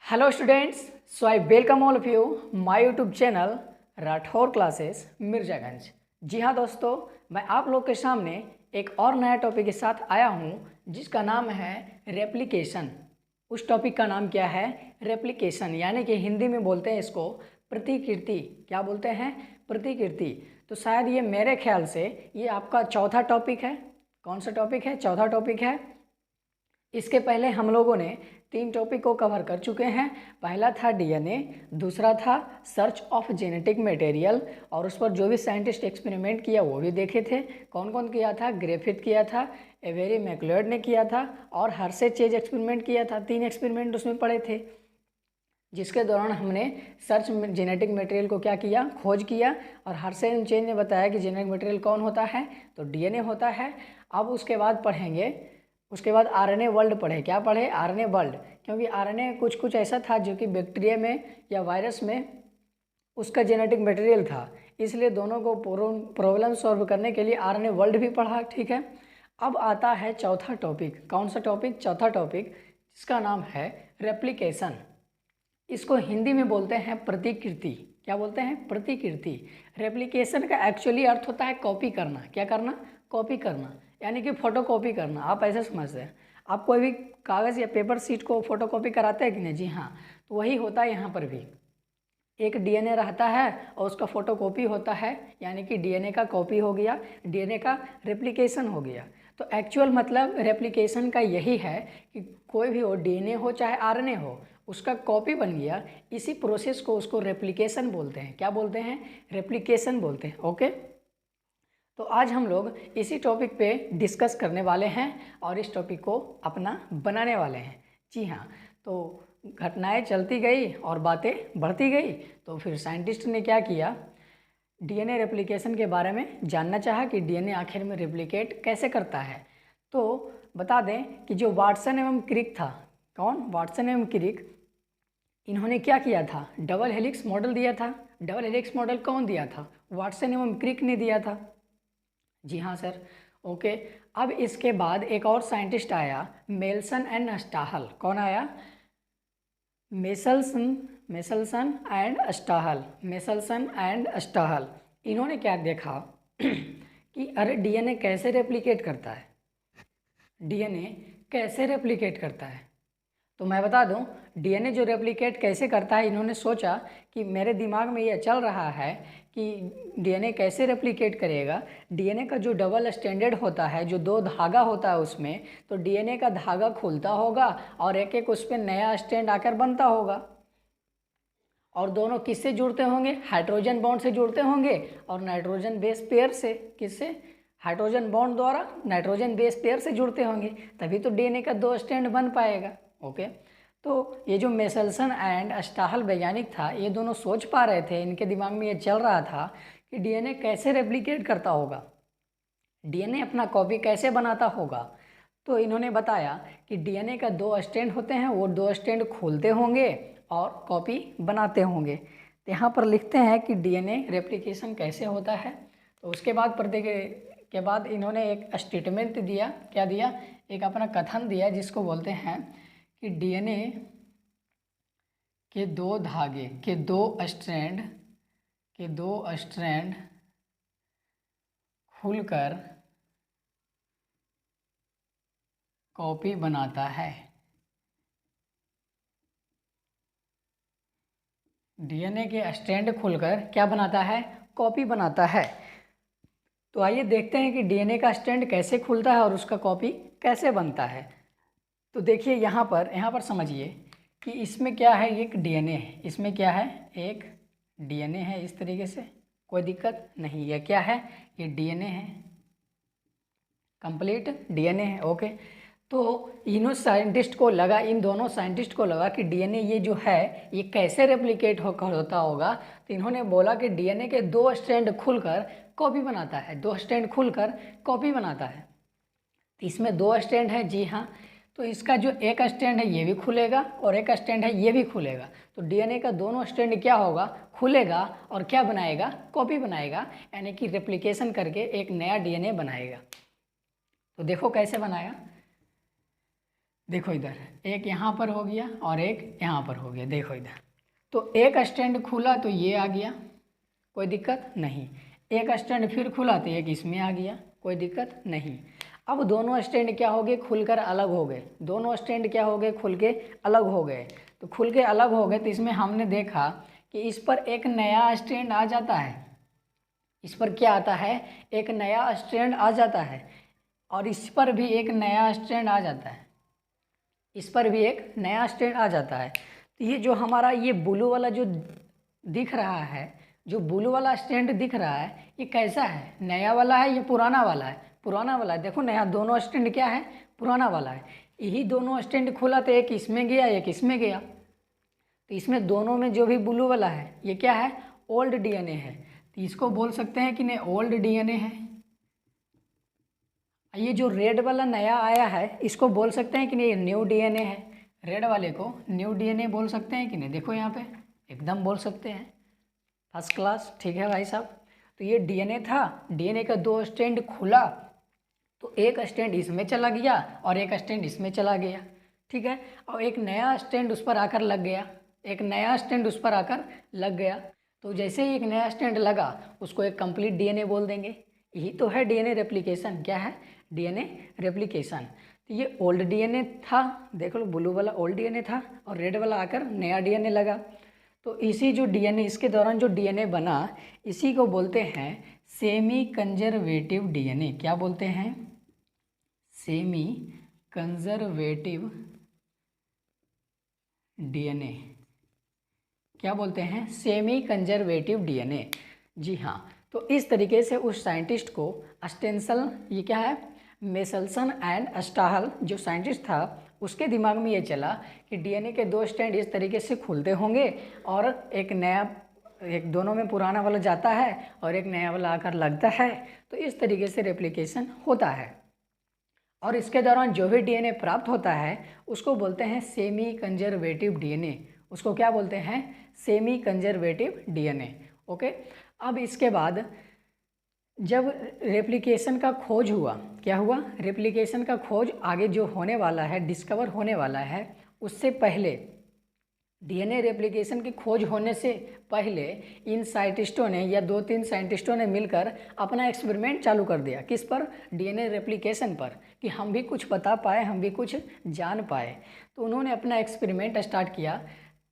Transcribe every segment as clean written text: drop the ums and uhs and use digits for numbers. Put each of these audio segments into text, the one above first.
Hello students, so I welcome all of you my YouTube channel Rathore classes Mirzaganj. जी हाँ दोस्तों, मैं आप लोग के सामने एक और नया टॉपिक के साथ आया हूँ जिसका नाम है रेप्लिकेशन। उस टॉपिक का नाम क्या है? रेप्लिकेशन, यानी कि हिंदी में बोलते हैं इसको प्रतिकृति। क्या बोलते हैं? प्रतिकृति। तो शायद ये मेरे ख्याल से ये आपका चौथा टॉपिक है। कौन सा टॉपिक है? चौथा टॉपिक है। इसके पहले हम लोगों ने 3 टॉपिक को कवर कर चुके हैं। पहला था डीएनए, दूसरा था सर्च ऑफ जेनेटिक मटेरियल, और उस पर जो भी साइंटिस्ट एक्सपेरिमेंट किया वो भी देखे थे। कौन कौन किया था? ग्रिफिथ किया था, एवेरी मैक्लिओड ने किया था, और हर्षे चेज एक्सपेरिमेंट किया था। 3 एक्सपेरिमेंट उसमें पड़े थे, जिसके दौरान हमने सर्च जेनेटिक मटेरियल को क्या किया? खोज किया। और हर्षे एंड चेज ने बताया कि जेनेटिक मटेरियल कौन होता है? तो डीएनए होता है। अब उसके बाद पढ़ेंगे, उसके बाद आरएनए वर्ल्ड पढ़े। क्या पढ़े? आरएनए वर्ल्ड, क्योंकि आरएनए कुछ ऐसा था जो कि बैक्टीरिया में या वायरस में उसका जेनेटिक मटेरियल था, इसलिए दोनों को प्रॉब्लम सॉल्व करने के लिए आरएनए वर्ल्ड भी पढ़ा। ठीक है। अब आता है चौथा टॉपिक। कौन सा टॉपिक? चौथा टॉपिक, जिसका नाम है रेप्लिकेशन। इसको हिंदी में बोलते हैं प्रतिकृति। क्या बोलते हैं? प्रतिकृति। रेप्लिकेशन का एक्चुअली अर्थ होता है कॉपी करना। क्या करना? कॉपी करना, यानी कि फोटोकॉपी करना। आप ऐसे समझते हैं, आप कोई भी कागज़ या पेपर शीट को फोटोकॉपी कराते हैं कि नहीं? जी हाँ, तो वही होता है यहाँ पर भी। एक डीएनए रहता है और उसका फोटोकॉपी होता है, यानी कि डीएनए का कॉपी हो गया, डीएनए का रेप्लिकेशन हो गया। तो एक्चुअल मतलब रेप्लिकेशन का यही है कि कोई भी हो, डीएनए हो चाहे आरएनए हो, उसका कॉपी बन गया। इसी प्रोसेस को उसको रेप्लिकेशन बोलते हैं। क्या बोलते हैं? रेप्लिकेशन बोलते हैं। ओके, तो आज हम लोग इसी टॉपिक पे डिस्कस करने वाले हैं और इस टॉपिक को अपना बनाने वाले हैं। जी हाँ, तो घटनाएं चलती गई और बातें बढ़ती गई, तो फिर साइंटिस्ट ने क्या किया? डीएनए रेप्लिकेशन के बारे में जानना चाहा कि डीएनए आखिर में रेप्लिकेट कैसे करता है। तो बता दें कि जो वाटसन एवं क्रिक था, कौन? वाटसन एवं क्रिक, इन्होंने क्या किया था? डबल हेलिक्स मॉडल दिया था। डबल हेलिक्स मॉडल कौन दिया था? वाटसन एवं क्रिक ने दिया था। जी हाँ सर। ओके, अब इसके बाद एक और साइंटिस्ट आया, मेल्सन एंड स्टाहल। कौन आया? Meselson and Stahl. Meselson and Stahl, इन्होंने क्या देखा कि अरे डीएनए कैसे रेप्लिकेट करता है, डीएनए कैसे रेप्लिकेट करता है। तो मैं बता दूं, डीएनए जो रेप्लिकेट कैसे करता है, इन्होंने सोचा कि मेरे दिमाग में ये चल रहा है कि डीएनए कैसे रेप्लिकेट करेगा। डीएनए का जो डबल स्टैंडर्ड होता है, जो 2 धागा होता है उसमें, तो डीएनए का धागा खुलता होगा और एक एक उस पर नया स्टैंड आकर बनता होगा। और दोनों किससे जुड़ते होंगे? हाइड्रोजन बॉन्ड से जुड़ते होंगे और नाइट्रोजन बेस पेयर से। किससे? हाइड्रोजन बॉन्ड द्वारा नाइट्रोजन बेस पेयर से जुड़ते होंगे, तभी तो डीएनए का 2 स्टैंड बन पाएगा। ओके, तो ये जो मेसलसन एंड स्टाहल वैज्ञानिक था, ये दोनों सोच पा रहे थे, इनके दिमाग में ये चल रहा था कि डीएनए कैसे रेप्लिकेट करता होगा, डीएनए अपना कॉपी कैसे बनाता होगा। तो इन्होंने बताया कि डीएनए का 2 स्टैंड होते हैं, वो 2 स्टैंड खोलते होंगे और कॉपी बनाते होंगे। तो यहाँ पर लिखते हैं कि डीएनए रेप्लिकेशन कैसे होता है। तो उसके बाद के बाद इन्होंने एक स्टेटमेंट दिया। क्या दिया? एक अपना कथन दिया, जिसको बोलते हैं कि डीएनए के 2 धागे के 2 स्ट्रैंड खुलकर कॉपी बनाता है। डीएनए के स्ट्रैंड खुलकर क्या बनाता है? कॉपी बनाता है। तो आइए देखते हैं कि डीएनए का स्ट्रैंड कैसे खुलता है और उसका कॉपी कैसे बनता है। तो देखिए यहाँ पर समझिए कि इसमें क्या है? एक डीएनए है। इसमें क्या है? एक डीएनए है। इस तरीके से कोई दिक्कत नहीं। यह क्या है? ये डीएनए है, कंप्लीट डीएनए है। ओके, तो इन दोनों साइंटिस्ट को लगा कि डीएनए ये जो है ये कैसे रेप्लिकेट होता होगा। तो इन्होंने बोला कि डीएनए के 2 स्ट्रैंड खुलकर कॉपी बनाता है। 2 स्ट्रैंड खुलकर कॉपी बनाता है। तो इसमें 2 स्ट्रैंड है। जी हाँ, तो इसका जो एक स्ट्रैंड है ये भी खुलेगा और एक स्ट्रैंड है ये भी खुलेगा। तो डीएनए का दोनों स्ट्रैंड क्या होगा? खुलेगा और क्या बनाएगा? कॉपी बनाएगा, यानी कि रेप्लिकेशन करके एक नया डीएनए बनाएगा। तो देखो कैसे बनाया। देखो इधर, एक यहाँ पर हो गया और एक यहाँ पर हो गया, देखो इधर। तो एक स्टैंड खुला तो ये आ गया, कोई दिक्कत नहीं। एक स्टैंड फिर खुला तो एक इसमें आ गया, कोई दिक्कत नहीं। अब दोनों स्टैंड क्या हो गए, खुलकर अलग हो गए। दोनों स्टैंड क्या हो गए, खुल के अलग हो गए। तो खुल के अलग हो गए तो इसमें हमने देखा कि इस पर एक नया स्टैंड आ जाता है। इस पर क्या आता है, एक नया स्टैंड आ जाता है, और इस पर भी एक नया स्टैंड आ जाता है। इस पर भी एक नया स्टैंड आ जाता है। तो ये जो हमारा ये ब्लू वाला जो दिख रहा है, जो ब्लू वाला स्टैंड दिख रहा है, ये कैसा है, नया वाला है या पुराना वाला है? पुराना वाला है। देखो नया दोनों स्टैंड क्या है, पुराना वाला है। यही दोनों स्टैंड खोला तो एक इसमें गया एक इसमें गया। तो इसमें दोनों में जो भी ब्लू वाला है ये क्या है, ओल्ड डीएनए है। तो इसको बोल सकते हैं कि नहीं, ओल्ड डीएनए है। ये जो रेड वाला नया आया है इसको बोल सकते हैं कि नहीं, न्यू डीएनए है। रेड वाले को न्यू डीएनए बोल सकते हैं कि नहीं? देखो यहाँ पे एकदम बोल सकते हैं, फर्स्ट क्लास। ठीक है भाई साहब। तो ये डीएनए था, डीएनए का दो स्टैंड खुला तो एक स्टैंड इसमें चला गया और एक स्टैंड इसमें चला गया। ठीक है, और एक नया स्टैंड उस पर आकर लग गया, एक नया स्टैंड उस पर आकर लग गया। तो जैसे ही एक नया स्टैंड लगा उसको एक कंप्लीट डीएनए बोल देंगे। यही तो है डीएनए रेप्लिकेशन। क्या है, डीएनए रेप्लिकेशन। तो ये ओल्ड डीएनए था, देख लो ब्लू वाला ओल्ड डीएनए था और रेड वाला आकर नया डीएनए लगा। तो इसी जो डीएनए, इसके दौरान जो डीएनए बना, इसी को बोलते हैं सेमी कंजर्वेटिव डीएनए। क्या बोलते हैं, सेमी कंजर्वेटिव डीएनए। क्या बोलते हैं, सेमी कंजर्वेटिव डीएनए। जी हाँ। तो इस तरीके से उस साइंटिस्ट को स्टेंसल, ये क्या है, मेसल्सन एंड स्टाहल जो साइंटिस्ट था, उसके दिमाग में ये चला कि डीएनए के दो स्टैंड इस तरीके से खुलते होंगे और एक नया, एक दोनों में पुराना वाला जाता है और एक नया वाला आकर लगता है। तो इस तरीके से रेप्लिकेशन होता है और इसके दौरान जो भी डीएनए प्राप्त होता है उसको बोलते हैं सेमी कंजर्वेटिव डीएनए। उसको क्या बोलते हैं, सेमी कंजर्वेटिव डीएनए। ओके। अब इसके बाद जब रेप्लिकेशन का खोज हुआ, क्या हुआ, रेप्लिकेशन का खोज आगे जो होने वाला है, डिस्कवर होने वाला है, उससे पहले डीएनए रेप्लिकेशन की खोज होने से पहले इन साइंटिस्टों ने या दो तीन साइंटिस्टों ने मिलकर अपना एक्सपेरिमेंट चालू कर दिया। किस पर, डीएनए रेप्लिकेशन पर, कि हम भी कुछ बता पाए, हम भी कुछ जान पाए। तो उन्होंने अपना एक्सपेरिमेंट स्टार्ट किया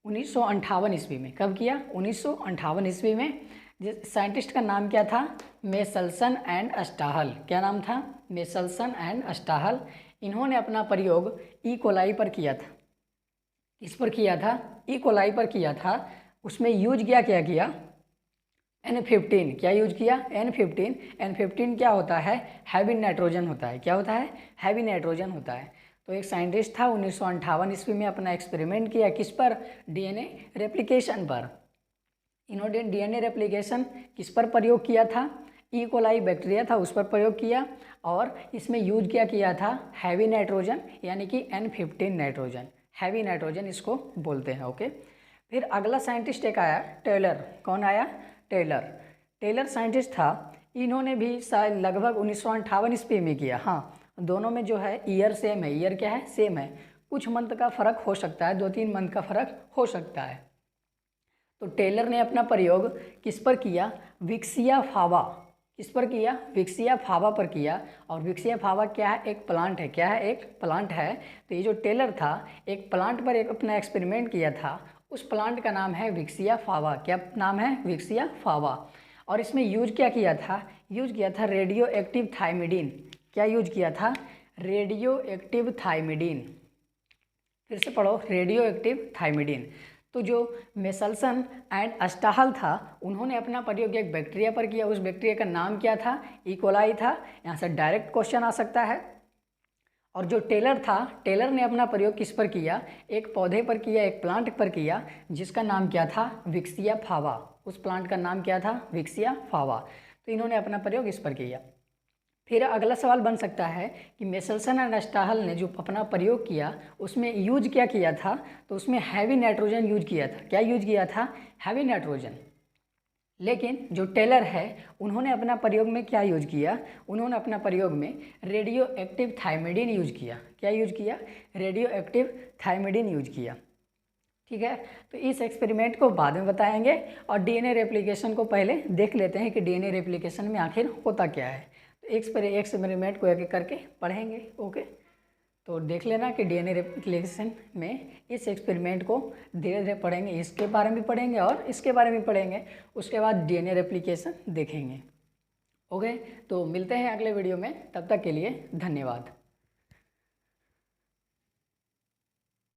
1958 ईस्वी में। कब किया, 1958 ईस्वी में। जिस साइंटिस्ट का नाम क्या था, मेसल्सन एंड स्टाहल। क्या नाम था, मेसल्सन एंड स्टाहल। इन्होंने अपना प्रयोग ई कोलाई पर किया था। किस पर किया था, ई कोलाई पर किया था। उसमें यूज क्या क्या किया, N15। क्या यूज किया, N15। N15 क्या होता है, हैवी नाइट्रोजन होता है। क्या होता है, हैवी नाइट्रोजन होता है। तो एक साइंटिस्ट था 1958 ईस्वी में अपना एक्सपेरिमेंट किया, किस पर, डीएनए रेप्लिकेशन पर। इन्होंने डीएनए रेप्लिकेशन किस पर प्रयोग किया था, ई कोलाई बैक्टीरिया था उस पर प्रयोग किया, और इसमें यूज क्या किया था, हैवी नाइट्रोजन, यानी कि N15 नाइट्रोजन, हैवी नाइट्रोजन इसको बोलते हैं। ओके। फिर अगला साइंटिस्ट एक आया, टेलर। कौन आया, टेलर। टेलर साइंटिस्ट था। इन्होंने भी शायद लगभग 1958 ईस्वी में किया। हाँ, दोनों में जो है ईयर सेम है, ईयर क्या है, सेम है। कुछ मंथ का फ़र्क हो सकता है, 2-3 मंथ का फ़र्क हो सकता है। तो टेलर ने अपना प्रयोग किस पर किया, विक्सिया फावा। किस पर किया, विक्सिया फावा पर किया। और विक्सिया फावा क्या है, एक प्लांट है। क्या है, एक प्लांट है। तो ये जो टेलर था एक प्लांट पर एक अपना एक्सपेरिमेंट किया था। उस प्लांट का नाम है विक्सिया फावा। क्या नाम है, विक्सिया फावा। और इसमें यूज क्या किया था, यूज किया था रेडियो एक्टिव थायमिडीन। क्या यूज किया था, रेडियो एक्टिव थायमिडीन। फिर से पढ़ो, रेडियो एक्टिव थायमिडीन। तो जो मेसल्सन एंड स्टाहल था उन्होंने अपना प्रयोग एक बैक्टीरिया पर किया। उस बैक्टीरिया का नाम क्या था, ई कोलाई था। यहाँ से डायरेक्ट क्वेश्चन आ सकता है। और जो टेलर था, टेलर ने अपना प्रयोग किस पर किया, एक पौधे पर किया, एक प्लांट पर किया, जिसका नाम क्या था, विक्सिया फावा। उस प्लांट का नाम क्या था, विक्सिया फावा। तो इन्होंने अपना प्रयोग इस पर किया। फिर अगला सवाल बन सकता है कि मेसल्सन एंड स्टाहल ने जो अपना प्रयोग किया उसमें यूज क्या किया था, तो उसमें हैवी नाइट्रोजन यूज किया था। क्या यूज किया था, हैवी नाइट्रोजन। लेकिन जो टेलर है उन्होंने अपना प्रयोग में क्या यूज किया, उन्होंने अपना प्रयोग में रेडियो एक्टिव थायमिडिन यूज किया। क्या यूज किया? रेडियो एक्टिव थायमिडिन यूज किया। ठीक है, तो इस एक्सपेरिमेंट को बाद में बताएंगे और डीएनए रेप्लिकेशन को पहले देख लेते हैं कि डीएनए रेप्लिकेशन में आखिर होता क्या है। तो एक्सपेरिमेंट को एक एक करके पढ़ेंगे। ओके, तो देख लेना कि डीएनए रेप्लिकेशन में इस एक्सपेरिमेंट को धीरे धीरे पढ़ेंगे, इसके बारे में पढ़ेंगे और इसके बारे में पढ़ेंगे, उसके बाद डीएनए रेप्लिकेशन देखेंगे। ओके, तो मिलते हैं अगले वीडियो में, तब तक के लिए धन्यवाद।